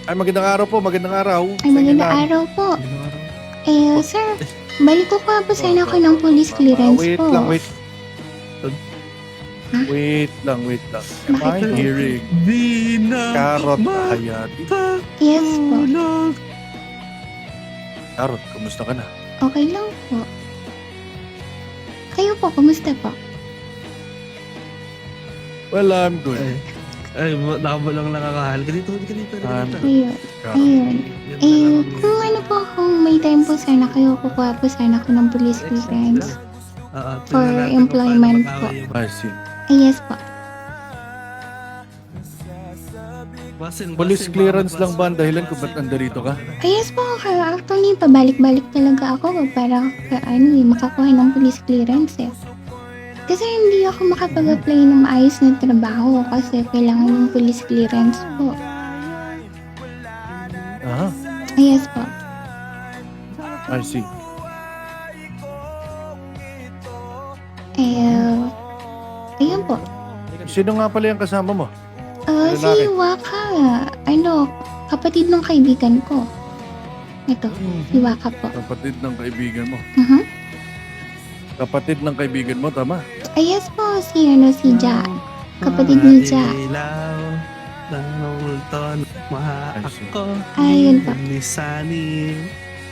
Ay, magandang araw po, magandang araw. Ay, magandang araw po. Magandang araw. Sir, balik ko pa po sana ako ng police clearance Wait po. lang, wait. Ha? Wait lang. Am I Bakit po? hearing Di na Carrot Hayati? Yes po. matulog. Carrot, kumusta ka na? Okay lang po. Kayo po, kumusta po? Well, I'm good. Ay, nakabalang nakakahal. Ganito. Ayun. Carrot. Ayun. Yan na lang. Kung ano po, kung may time po sana kayo, kukuha po sana ako ng police clearance. Tingnan For natin kung employment paano po. mag-away I see. Yes po. yung- Police clearance lang ba ang dahilan kung ba't nandito ka? Yes po, actually, pabalik-balik talaga ako para makakuha ng police clearance eh. Kasi hindi ako makapag-apply ng maayos na trabaho kasi kailangan ng police clearance po. Aha, Yes po. I see. Ayun po. Sino nga pala yung kasama mo? Si Lalaki. Waka, kapatid ng kaibigan ko. Ito, si Waka po. Kapatid ng kaibigan mo. Uh-huh. Kapatid ng kaibigan mo, tama? Yes po, si Ja. Kapatid ni Ja. Ilaw ng multo ng I see. ako. Ayun po. Lisanin.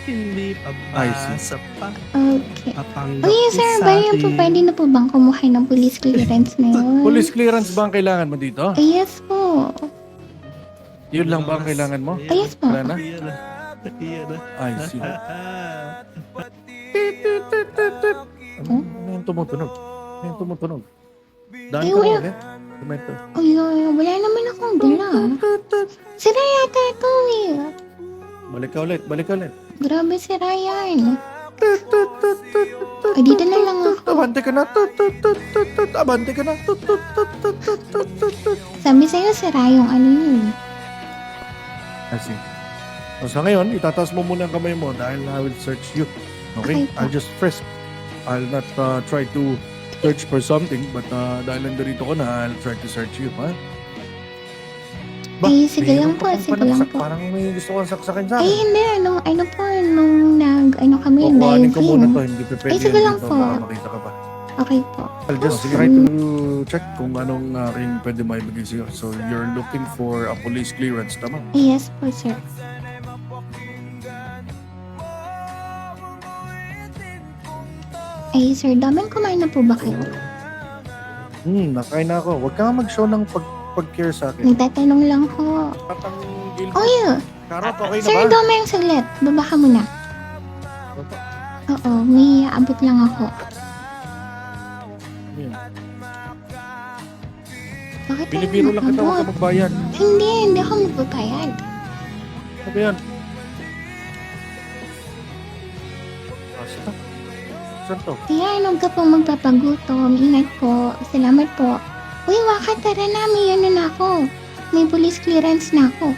Hindi pa ba I see. sapat? Okay. Papanggap Okay, sir, sa bali po, atin. pwede na po bang kumuha ng police clearance na yun? Police clearance ba ang kailangan mo dito? Yes po. Yun lang ba ang kailangan mo? Yes po. Wala na? Iyan na. I see. Oh? Ano yung tumutunog? Ano yung tumutunog? Daan Ay, ka wala. ulit. Tumento. Ay, wala naman akong dala. Sira yata ito eh. Balik ka ulit. Grabe si Ryan. Ay, dito na lang ako. Abante ka na. Abante ka na. Sabi sa'yo, sira yung ano yun. I see. So, sa ngayon, itataas mo muna ang kamay mo dahil I will search you. Okay? Okay po. I'll just frisk. I'll not try to search for something, but dahil nandito ko na, I'll try to search you, ha? Ay, sige lang mayroon po, ka pang sige lang panaksak. po. Parang may gusto kong saksakin sa Ay, akin. hindi. Nung kami, Kukuhanin ko muna diving. to, hindi pa pwede Ay, sige yan lang dito, po. baka makita ka pa. Okay po. I'll just try to check kung anong aking pwede maibigay sa'yo. So, you're looking for a police clearance, tama? Yes po, sir. Ay, sir, daming kumain na po ba kayo? Nakain na ako. Huwag ka nga mag-show ng pag-care sa akin. Nagtatanong lang ko. Tatanggil Oh, yeah. Karot, okay na Sir, ba? dome yung saglit. Baba ka muna. Oo, may abot lang ako. Yan. Bakit tayo Binibiro lang kita, huwag nakabot? ka magbayad. Hindi ako magpapayad. Ano ba yan? Basta. Saan to? Ayan, huwag ka pong magpapagutom. Ingat po. Salamat po. Uy, Waka, tara na. May ano na ako. May police clearance na ako.